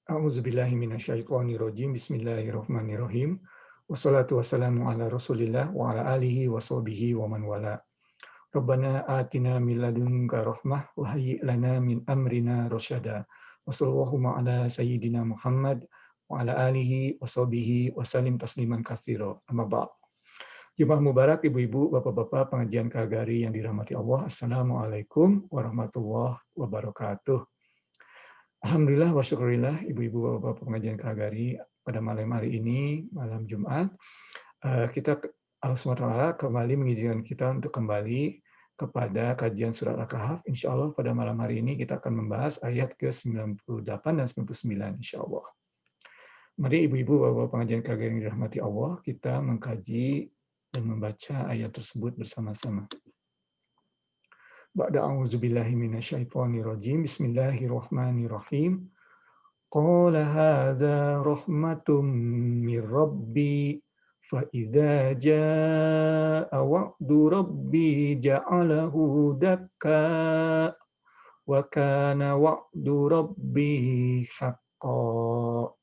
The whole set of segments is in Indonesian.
A'udzubillahi minasyaitonirrajim. Bismillahirrahmanirrahim. Wassalatu wassalamu ala Rasulillah wa ala alihi wa sahbihi wa man wala. Rabbana atina min ladunka rahmah wa hayyi' lana min amrina rasyada. Wa sallallahu ala sayyidina Muhammad wa ala alihi wa sahbihi wa sallim tasliman katsira. Amma ba'd. Jumat Mubarak Ibu-ibu, Bapak-bapak pengajian Kagari yang dirahmati Allah. Assalamualaikum warahmatullahi wabarakatuh. Alhamdulillah wa syukurillah Ibu-ibu Bapak pengajian Kagari pada malam hari ini, malam Jumat, kita Allah SWT kembali mengizinkan kita untuk kembali kepada kajian surat Al-Kahf. Insya Allah pada malam hari ini kita akan membahas ayat ke-98 dan 99 insya Allah. Mari Ibu-ibu Bapak pengajian Kagari yang dirahmati Allah, kita mengkaji dan membaca ayat tersebut bersama-sama. Ba'da a'udzubillahi minasyaitonirrajim. Bismillahirrahmanirrahim. Qala hadza rahmatum mir rabbi fa idza jaa wa'du rabbi ja'alahu dakka wa kana wa'du rabbi haqqan.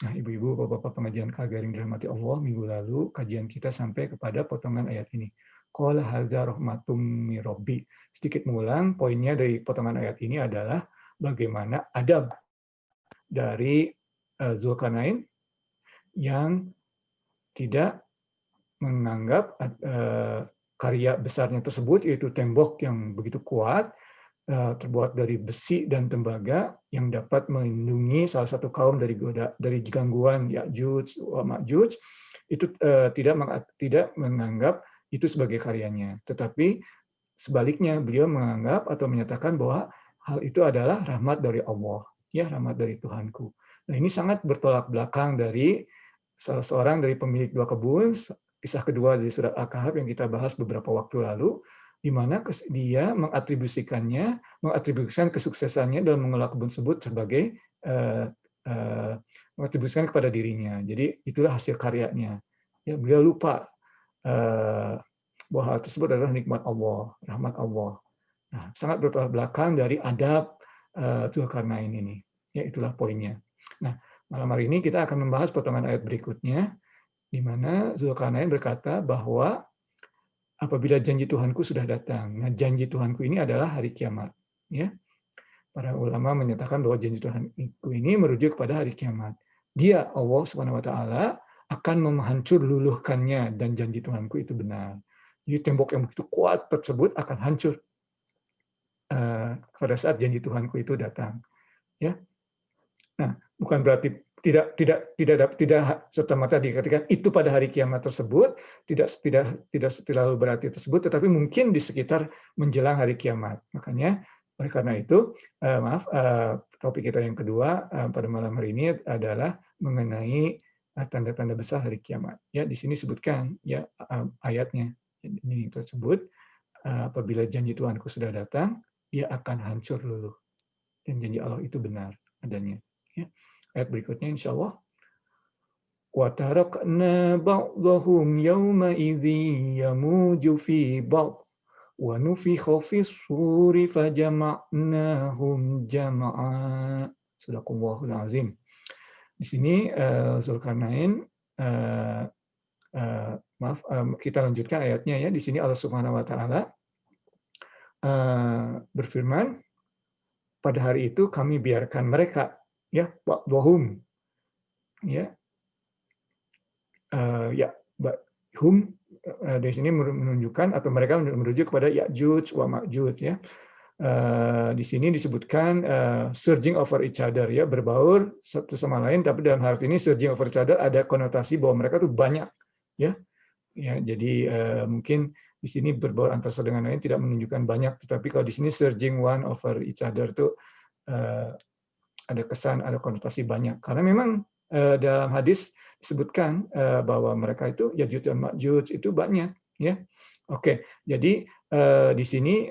Nah, Ibu-ibu, Bapak-bapak pengajian Kagari yang dirahmati Allah, minggu lalu kajian kita sampai kepada potongan ayat ini. Qala hadza rahmatum mir rabbi. Sedikit mengulang, poinnya dari potongan ayat ini adalah bagaimana adab dari Zulkarnain yang tidak menganggap karya besarnya tersebut, yaitu tembok yang begitu kuat, terbuat dari besi dan tembaga yang dapat melindungi salah satu kaum dari gangguan Ya'juj wa Ma'juj, itu tidak menganggap itu sebagai karyanya, tetapi sebaliknya beliau menganggap atau menyatakan bahwa hal itu adalah rahmat dari Allah, ya, rahmat dari Tuhanku. Nah, ini sangat bertolak belakang dari salah seorang dari pemilik dua kebun, kisah kedua dari surat Al-Kahf yang kita bahas beberapa waktu lalu, di mana dia mengatribusikan kesuksesannya dalam mengelola kebun tersebut sebagai mengatribusikan kepada dirinya. Jadi itulah hasil karyanya. Ya, beliau lupa bahwa hal tersebut adalah nikmat Allah, rahmat Allah. Nah, sangat bertolak belakang dari adab Zulkarnain ini. Ya, itulah poinnya. Nah, malam hari ini kita akan membahas potongan ayat berikutnya, di mana Zulkarnain berkata bahwa apabila janji Tuhanku sudah datang. Nah, janji Tuhanku ini adalah hari kiamat. Ya, para ulama menyatakan bahwa janji Tuhanku ini merujuk kepada hari kiamat. Dia, Allah Subhanahu Wa Taala, akan menghancur luluhkannya, dan janji Tuhanku itu benar. Jadi tembok yang begitu kuat tersebut akan hancur pada saat janji Tuhanku itu datang. Ya, nah, bukan berarti tidak serta-merta dikatakan itu pada hari kiamat tersebut, tidak terlalu berarti tersebut, tetapi mungkin di sekitar menjelang hari kiamat. Makanya oleh karena itu, topik kita yang kedua pada malam hari ini adalah mengenai tanda-tanda besar hari kiamat. Ya, di sini sebutkan ya ayatnya ini tersebut, apabila janji Tuhanku sudah datang, dia akan hancur luluh, dan janji Allah itu benar adanya. Ya. Ayat berikutnya insya Allah. Wa tarakna ba'dahum yawma idzi yamuju fi ba'd wa nufikha fis suri fajama'nahum jama'a. Sadaqallahul azim. Di sini Zulkarnain kita lanjutkan ayatnya ya. Di sini Allah Subhanahu wa taala berfirman, pada hari itu kami biarkan mereka, ya, ba'dahum, ya, hum dari sini menunjukkan atau mereka merujuk kepada Ya'juj wa Ma'juj, ya. Di sini disebutkan surging over each other, ya, berbaur satu sama lain, tapi dalam hal ini surging over each other ada konotasi bahwa mereka tuh banyak, ya. Ya, jadi mungkin di sini berbaur antara satu dengan lain tidak menunjukkan banyak, tetapi kalau di sini surging one over each other itu ada kesan, ada konotasi banyak. Karena memang dalam hadis disebutkan bahwa mereka itu Ya'juj dan Ma'juj itu banyak, ya. Oke, jadi di sini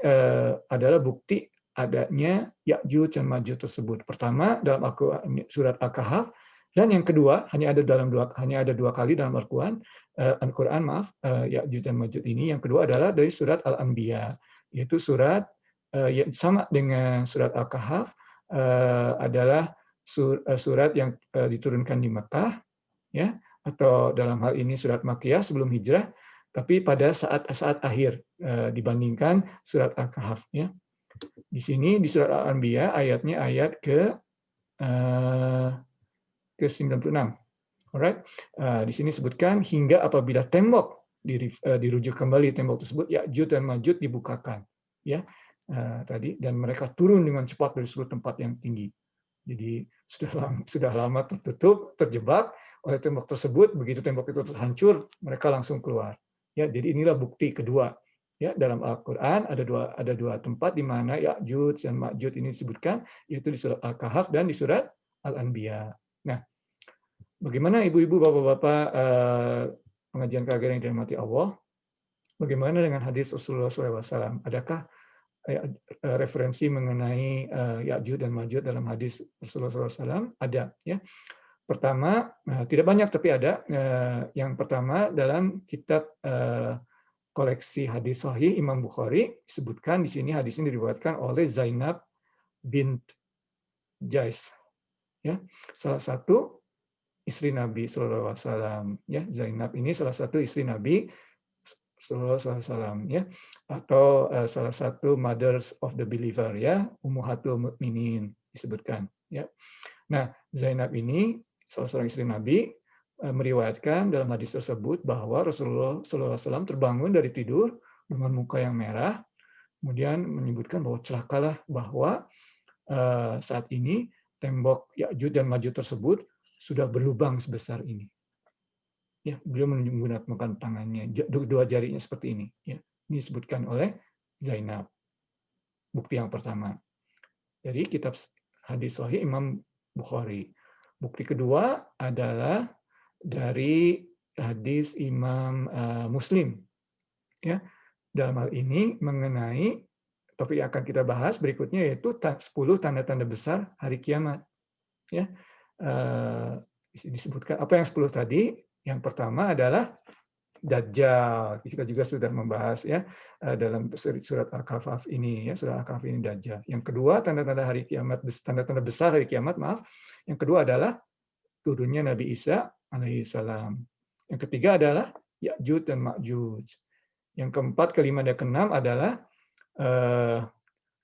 adalah bukti adanya Ya'juj dan Ma'juj tersebut. Pertama dalam surat Al-Kahf, dan yang kedua hanya ada dua kali dalam Al-Qur'an, Ya'juj dan Ma'juj ini. Yang kedua adalah dari surat Al-Anbiya, yaitu surat yang sama dengan surat Al-Kahf, adalah surat yang diturunkan di Mekah, ya, atau dalam hal ini surat Makkiyah sebelum hijrah, tapi pada saat akhir dibandingkan surat Al-Kahf. Ya. Di sini di surat Al-Anbiya ayatnya ayat ke-96. Alright. Di sini disebutkan hingga apabila tembok dirujuk kembali tembok tersebut, Ya'juj dan Ma'juj dibukakan. Ya. Tadi dan mereka turun dengan cepat dari seluruh tempat yang tinggi. Jadi sudah lama tertutup, terjebak oleh tembok tersebut. Begitu tembok itu hancur, mereka langsung keluar. Ya, jadi inilah bukti kedua. Ya, dalam Al-Quran ada dua tempat di mana Ya'juj dan Ma'juj ini disebutkan, yaitu di surat Al-Kahf dan di surat Al-Anbiya. Nah, bagaimana ibu-ibu, bapak-bapak pengajian keagamaan yang dirahmati Allah? Bagaimana dengan hadis Rasulullah SAW? Adakah referensi mengenai Ya'juj dan Ma'juj dalam hadis Rasulullah SAW? Ada, ya. Pertama, tidak banyak tapi ada. Yang pertama dalam kitab koleksi hadis Sahih Imam Bukhari disebutkan di sini hadis ini diriwayatkan oleh Zainab bint Jais, ya, salah satu istri Nabi Sallallahu Alaihi Wasallam. Ya, Zainab ini salah satu istri Nabi Sallallahu Alaihi Wasallam, ya, atau salah satu mothers of the believer, ya, Ummahatul Mukminin disebutkan, ya. Nah, Zainab ini salah seorang istri Nabi meriwayatkan dalam hadis tersebut bahwa Rasulullah Sallallahu Alaihi Wasallam terbangun dari tidur dengan muka yang merah, kemudian menyebutkan bahwa celakalah bahwa saat ini tembok Ya'juj dan Ma'juj tersebut sudah berlubang sebesar ini. Ya, beliau menggunakan tangannya, dua jarinya seperti ini. Ya, ini disebutkan oleh Zainab. Bukti yang pertama. Jadi kitab hadis Sahih Imam Bukhari. Bukti kedua adalah dari hadis Imam Muslim. Ya, dalam hal ini mengenai topik yang akan kita bahas berikutnya yaitu 10 tanda-tanda besar hari kiamat. Ya, disebutkan apa yang 10 tadi. Yang pertama adalah Dajjal. Kita juga sudah membahas, ya, dalam surat Al-Kahf ini, ya, surat Al-Kahf ini Dajjal. Yang kedua tanda-tanda hari kiamat, tanda-tanda besar hari kiamat, maaf. Yang kedua adalah turunnya Nabi Isa alaihissalam. Yang ketiga adalah Ya'juj dan Ma'juj. Yang keempat, kelima, dan keenam adalah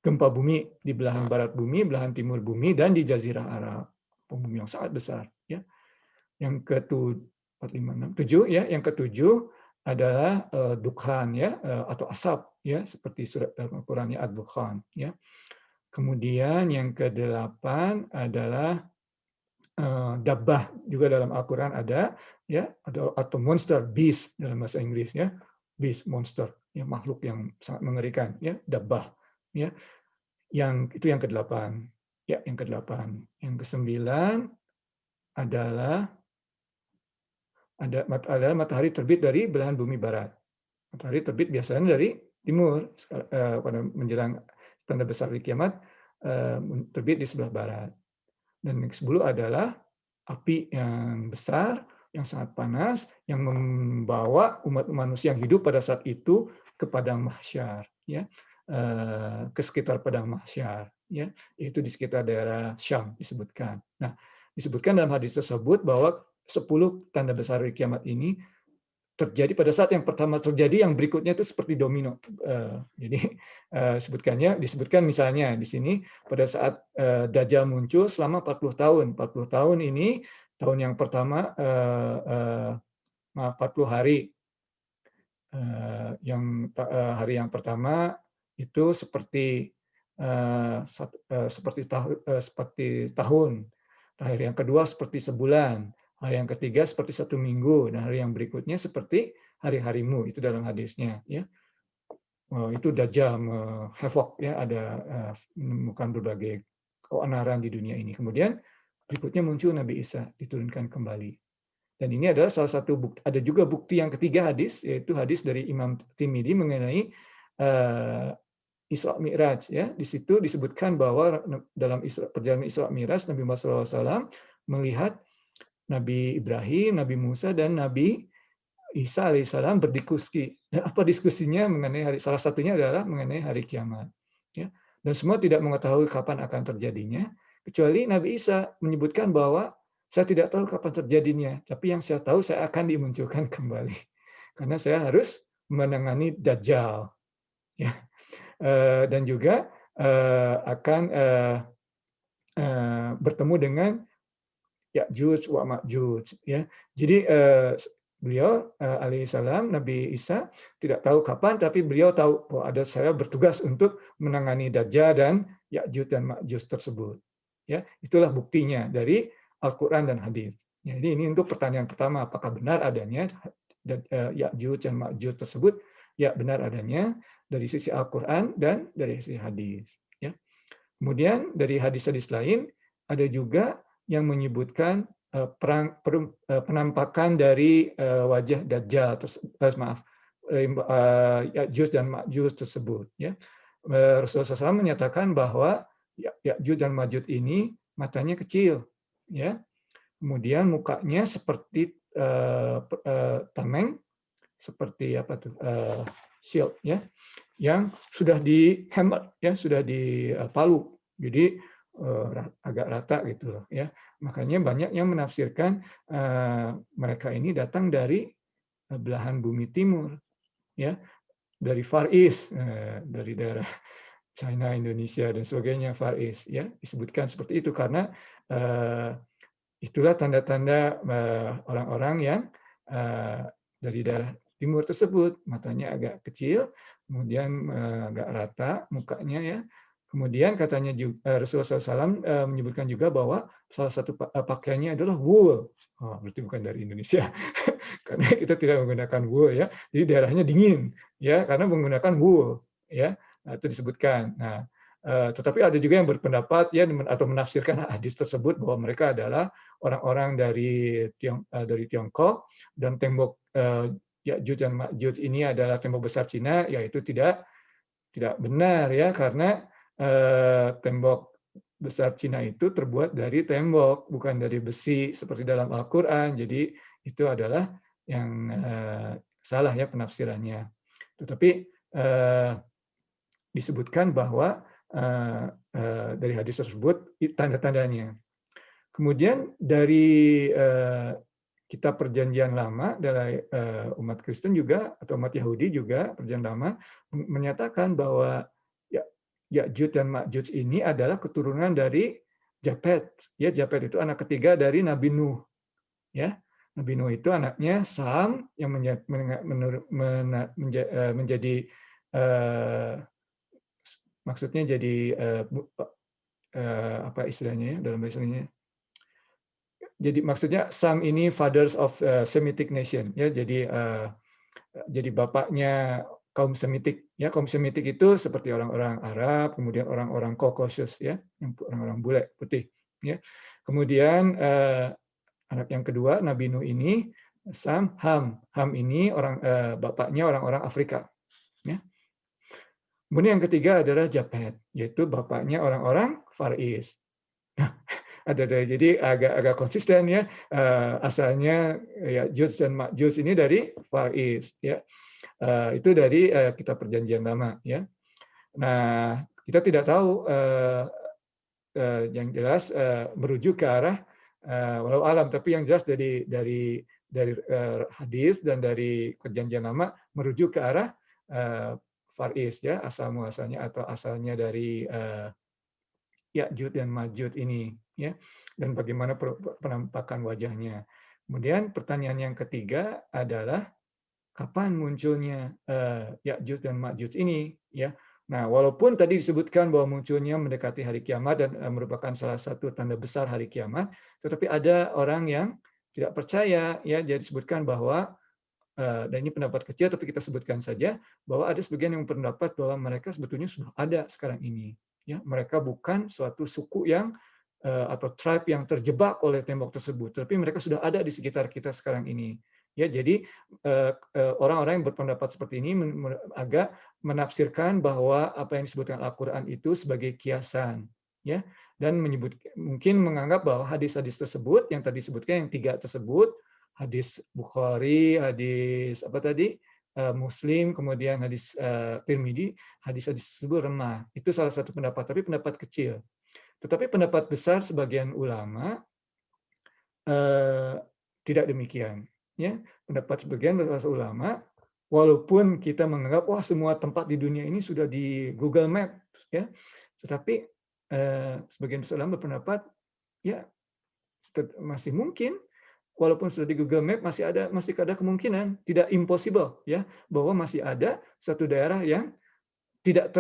gempa bumi di belahan barat bumi, belahan timur bumi, dan di Jazirah Arab. Bumi yang sangat besar. Ya. Yang ketujuh, ya, yang ketujuh adalah dukhan, ya, atau asap, ya, seperti surat Al-Quran Ad-Dukhan, ya. Kemudian yang kedelapan adalah dabbah, juga dalam Al-Quran ada, ya, atau monster, beast dalam bahasa Inggris, ya, beast, monster, ya, makhluk yang sangat mengerikan, ya, dabbah, ya. Itu yang kedelapan, ya, yang kedelapan. Yang kesembilan adalah ada matahari terbit dari belahan bumi barat. Matahari terbit biasanya dari timur, pada menjelang tanda besar hari kiamat terbit di sebelah barat. Dan yang ke-10 adalah api yang besar, yang sangat panas, yang membawa umat manusia yang hidup pada saat itu ke padang mahsyar, ya, ke sekitar padang mahsyar, ya, yaitu di sekitar daerah Syam disebutkan. Nah, disebutkan dalam hadis tersebut bahwa 10 tanda besar hari kiamat ini terjadi pada saat yang pertama terjadi, yang berikutnya itu seperti domino. Jadi disebutkan misalnya di sini pada saat Dajjal muncul selama 40 tahun. 40 tahun ini, tahun yang pertama 40 hari. Hari yang pertama itu seperti tahun. Hari yang kedua seperti sebulan. Hari yang ketiga seperti 1 minggu, dan hari yang berikutnya seperti hari-harimu, itu dalam hadisnya, ya. Itu Dajjal havoc, ya, ada menemukan berbagai keonaran di dunia ini. Kemudian berikutnya muncul Nabi Isa, diturunkan kembali. Dan ini adalah salah satu bukti. Ada juga bukti yang ketiga hadis, yaitu hadis dari Imam Tirmidzi mengenai Isra Mi'raj, ya. Di situ disebutkan bahwa dalam perjalanan Isra Mi'raj Nabi Muhammad SAW melihat Nabi Ibrahim, Nabi Musa, dan Nabi Isa alaihissalam berdiskusi. Apa diskusinya mengenai salah satunya adalah mengenai hari kiamat. Ya. Dan semua tidak mengetahui kapan akan terjadinya, Kecuali Nabi Isa menyebutkan bahwa saya tidak tahu kapan terjadinya, tapi yang saya tahu saya akan dimunculkan kembali. Karena saya harus menangani Dajjal, ya. Dan juga akan bertemu dengan Ya'juj wa Ma'juj, ya. Jadi beliau alaihissalam, Nabi Isa tidak tahu kapan, tapi beliau tahu bahwa ada saya bertugas untuk menangani Dajjal dan Ya'juj dan Ma'juj tersebut. Ya, itulah buktinya dari Al-Qur'an dan hadis. Jadi ini untuk pertanyaan pertama, apakah benar adanya Ya'juj dan Ma'juj tersebut? Ya, benar adanya dari sisi Al-Qur'an dan dari sisi hadis, ya. Kemudian dari hadis-hadis lain ada juga yang menyebutkan penampakan dari wajah Dajjal, Ya'juj dan Ma'juj tersebut. Ya. Rasulullah SAW menyatakan bahwa Ya'juj dan Ma'juj ini matanya kecil, ya. Kemudian mukanya seperti tameng, seperti apa tuh, shield, ya, yang sudah dihammer, ya, sudah dipalu, jadi agak rata gitu loh, ya. Makanya banyak yang menafsirkan mereka ini datang dari belahan bumi timur, ya, dari Far East, dari daerah China, Indonesia dan sebagainya, Far East, ya, disebutkan seperti itu karena itulah tanda-tanda orang-orang yang dari daerah timur tersebut, matanya agak kecil, kemudian agak rata mukanya, ya. Kemudian katanya juga, Rasulullah SAW menyebutkan juga bahwa salah satu pakaiannya adalah wool. Oh, berarti bukan dari Indonesia, karena kita tidak menggunakan wool, ya. Jadi daerahnya dingin, ya, karena menggunakan wool, ya. Nah, itu disebutkan. Nah, tetapi ada juga yang berpendapat, ya, atau menafsirkan hadis tersebut bahwa mereka adalah orang-orang dari Tiongkok, dan tembok Ya'juj dan Ma'juj ini adalah tembok besar Cina, yaitu tidak benar, ya, karena tembok besar Cina itu terbuat dari tembok, bukan dari besi seperti dalam Al-Qur'an. Jadi itu adalah yang salah, ya, penafsirannya. Tetapi disebutkan bahwa dari hadis tersebut tanda-tandanya. Kemudian dari kitab Perjanjian Lama dari umat Kristen juga atau umat Yahudi juga, Perjanjian Lama menyatakan bahwa Ya'juj dan Ma'juj ini adalah keturunan dari Japhet. Ya, Japhet itu anak ketiga dari Nabi Nuh. Ya, Nabi Nuh itu anaknya Sam yang menjadi maksudnya jadi apa istilahnya, ya, dalam bahasa Indonesia. Jadi maksudnya Sam ini fathers of Semitic nation, ya. Jadi bapaknya kaum Semitik, ya. Kaum Semitik itu seperti orang-orang Arab, kemudian orang-orang Caucasus, ya, orang-orang bule putih, ya. Kemudian anak yang kedua Nabi Nuh ini Sam, Ham ini bapaknya orang-orang Afrika, ya. Kemudian yang ketiga adalah Japhet, yaitu bapaknya orang-orang Far East. Jadi agak konsisten, ya, asalnya Ya'juj dan Ma'juj ini dari Far East, ya. Itu dari kitab Perjanjian Lama, ya. Nah, kita tidak tahu, yang jelas merujuk ke arah walau alam, tapi yang jelas dari hadis dan dari Perjanjian Lama merujuk ke arah Far East, ya, asal muasalnya atau asalnya dari Ya'juj dan Ma'juj ini, ya, dan bagaimana penampakan wajahnya. Kemudian pertanyaan yang ketiga adalah kapan munculnya Ya'juj dan Ma'juj ini, ya. Nah, walaupun tadi disebutkan bahwa munculnya mendekati hari kiamat dan merupakan salah satu tanda besar hari kiamat, tetapi ada orang yang tidak percaya, ya. Jadi disebutkan bahwa dan ini pendapat kecil, tapi kita sebutkan saja bahwa ada sebagian yang berpendapat bahwa mereka sebetulnya sudah ada sekarang ini. Ya, mereka bukan suatu suku yang atau tribe yang terjebak oleh tembok tersebut, tapi mereka sudah ada di sekitar kita sekarang ini. Ya, jadi orang-orang yang berpendapat seperti ini agak menafsirkan bahwa apa yang disebutkan Al-Qur'an itu sebagai kiasan, ya, dan mungkin menganggap bahwa hadis-hadis tersebut yang tadi disebutkan, yang tiga tersebut, hadis Bukhari, hadis apa tadi, Muslim, kemudian hadis Tirmidzi, hadis-hadis tersebut remah. Itu salah satu pendapat, tapi pendapat kecil. Tetapi pendapat besar sebagian ulama tidak demikian. Ya, pendapat sebagian besar ulama, walaupun kita menganggap wah semua tempat di dunia ini sudah di Google Map, ya, tetapi sebagian besar ulama berpendapat ya masih mungkin, walaupun sudah di Google Map masih ada kemungkinan, tidak impossible, ya, bahwa masih ada satu daerah yang tidak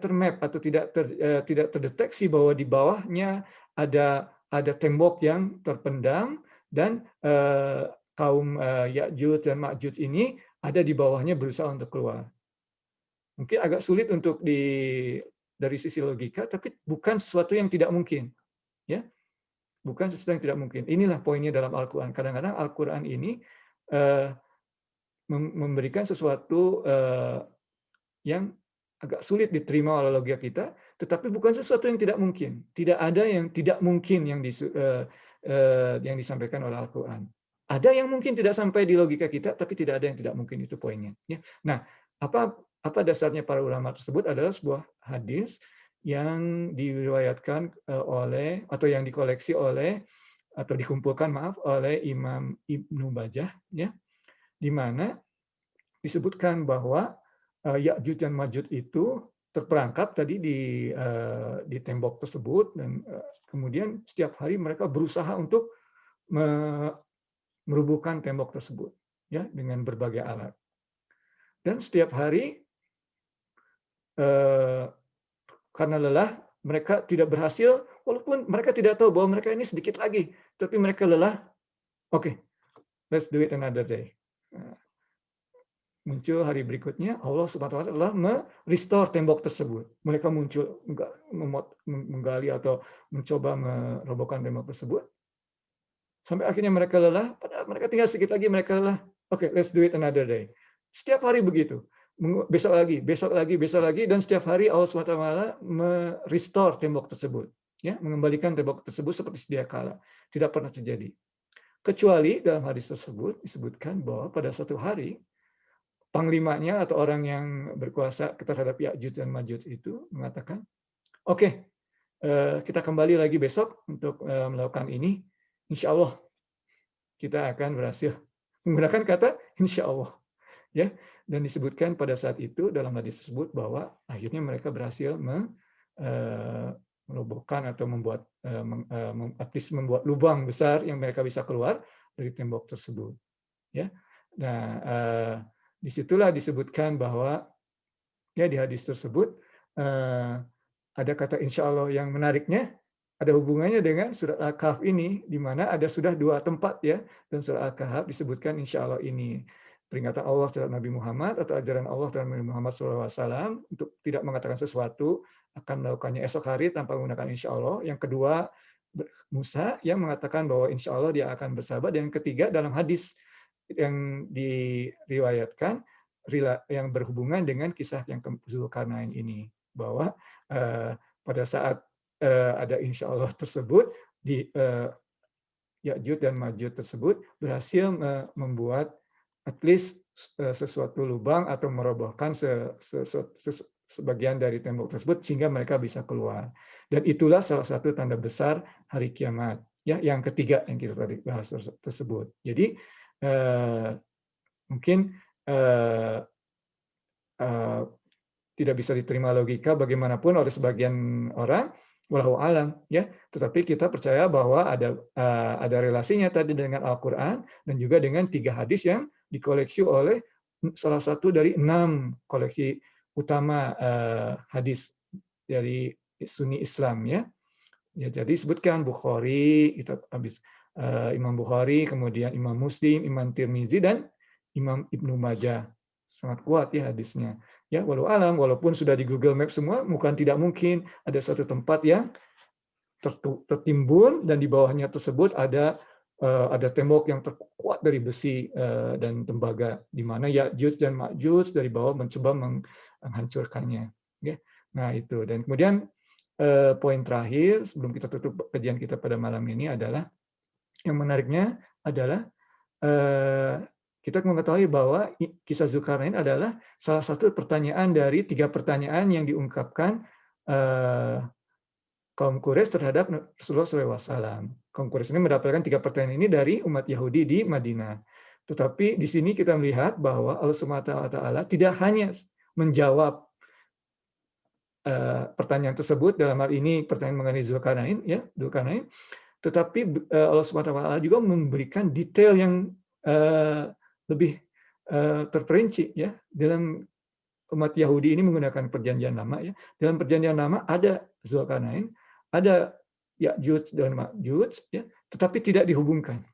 termap atau tidak terdeteksi bahwa di bawahnya ada tembok yang terpendam dan kaum Ya'juj dan Ma'juj ini ada di bawahnya berusaha untuk keluar. Mungkin agak sulit untuk dari sisi logika, tapi bukan sesuatu yang tidak mungkin, ya, bukan sesuatu yang tidak mungkin. Inilah poinnya dalam Al-Quran. Kadang-kadang Al-Quran ini memberikan sesuatu yang agak sulit diterima oleh logika kita, tetapi bukan sesuatu yang tidak mungkin. Tidak ada yang tidak mungkin yang disampaikan oleh Al-Quran. Ada yang mungkin tidak sampai di logika kita, tapi tidak ada yang tidak mungkin, itu poinnya. Nah, apa dasarnya para ulama tersebut adalah sebuah hadis yang diriwayatkan oleh atau yang dikoleksi oleh atau dikumpulkan oleh Imam Ibnu Bajah, ya, di mana disebutkan bahwa Ya'juj dan Ma'juj itu terperangkap tadi di tembok tersebut, dan kemudian setiap hari mereka berusaha untuk merubuhkan tembok tersebut, ya, dengan berbagai alat. Dan setiap hari karena lelah mereka tidak berhasil, walaupun mereka tidak tahu bahwa mereka ini sedikit lagi, tapi mereka lelah. Oke, let's do it another day. Muncul hari berikutnya, Allah Subhanahu wa taala merestore tembok tersebut. Mereka muncul menggali atau mencoba merobohkan tembok tersebut. Sampai akhirnya mereka lelah, padahal mereka tinggal sedikit lagi mereka lelah. Oke, let's do it another day. Setiap hari begitu. Besok lagi, besok lagi, besok lagi, dan setiap hari Allah Subhanahu wa taala merestore tembok tersebut, ya, mengembalikan tembok tersebut seperti sedia kala. Tidak pernah terjadi. Kecuali dalam hadis tersebut disebutkan bahwa pada suatu hari panglimanya atau orang yang berkuasa terhadap Ya'juj dan Ma'juj itu mengatakan, oke, kita kembali lagi besok untuk melakukan ini, insya Allah kita akan berhasil. Menggunakan kata insya Allah, ya, dan disebutkan pada saat itu dalam hadis tersebut bahwa akhirnya mereka berhasil merobohkan atau membuat lubang besar yang mereka bisa keluar dari tembok tersebut, ya. Nah, disitulah disebutkan bahwa ya di hadis tersebut ada kata insya Allah yang menariknya, ada hubungannya dengan surat Al-Kahf ini, di mana ada sudah dua tempat, ya, dalam surat Al-Kahf disebutkan insya Allah ini. Peringatan Allah terhadap Nabi Muhammad atau ajaran Allah terhadap Nabi Muhammad SAW untuk tidak mengatakan sesuatu, akan melakukannya esok hari tanpa menggunakan insya Allah. Yang kedua, Musa yang mengatakan bahwa insya Allah dia akan bersabar. Dan yang ketiga, dalam hadis yang diriwayatkan yang berhubungan dengan kisah yang Zulkarnain ini, bahwa pada saat ada insya Allah tersebut, di Ya'juj dan Ma'juj tersebut berhasil membuat at least sesuatu lubang atau merobohkan sebagian dari tembok tersebut sehingga mereka bisa keluar. Dan itulah salah satu tanda besar hari kiamat, ya, yang ketiga yang kita tadi bahas tersebut. Jadi mungkin tidak bisa diterima logika bagaimanapun oleh sebagian orang, walau alam, ya. Tetapi kita percaya bahwa ada relasinya tadi dengan Al-Quran dan juga dengan 3 hadis yang dikoleksi oleh salah satu dari 6 koleksi utama hadis dari Sunni Islam, ya. Ya, jadi sebutkan Bukhari, kita habis Imam Bukhari, kemudian Imam Muslim, Imam Tirmizi, dan Imam Ibnu Majah. Sangat kuat ya hadisnya. Ya, walau alam, walaupun sudah di Google Maps semua, bukan tidak mungkin ada satu tempat yang tertimbun dan di bawahnya tersebut ada tembok yang terkuat dari besi dan tembaga, di mana Ya'juj dan Ma'juj dari bawah mencoba menghancurkannya. Ya. Nah itu, dan kemudian poin terakhir sebelum kita tutup kajian kita pada malam ini adalah yang menariknya adalah kita mengetahui bahwa kisah Zulkarnain adalah salah satu pertanyaan dari 3 pertanyaan yang diungkapkan kaum Quraisy terhadap Rasulullah SAW. Kaum Quraisy ini mendapatkan 3 pertanyaan ini dari umat Yahudi di Madinah. Tetapi di sini kita melihat bahwa Allah Subhanahu wa taala tidak hanya menjawab pertanyaan tersebut, dalam hal ini pertanyaan mengenai Zulkarnain, ya, Dzulkarnain, tetapi Allah Subhanahu wa taala juga memberikan detail yang lebih terperinci, ya. Dalam umat Yahudi ini menggunakan perjanjian lama, ya. Dalam perjanjian lama ada Zulkarnain, ada Ya'juj dan Ma'juj, ya, tetapi tidak dihubungkan.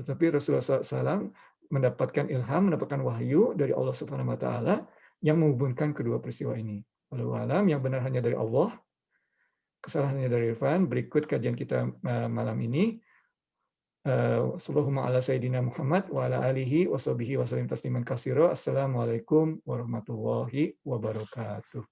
Tetapi Rasulullah SAW mendapatkan ilham, mendapatkan wahyu dari Allah Subhanahu wa taala yang menghubungkan kedua peristiwa ini. Wallahu alam, yang benar hanya dari Allah, kesalahannya dari Irfan. Berikut kajian kita malam ini. Sallallahu ala sayyidina Muhammad wa ala alihi wa sahbihi wa sallim tasliman katsira. Assalamualaikum warahmatullahi wabarakatuh.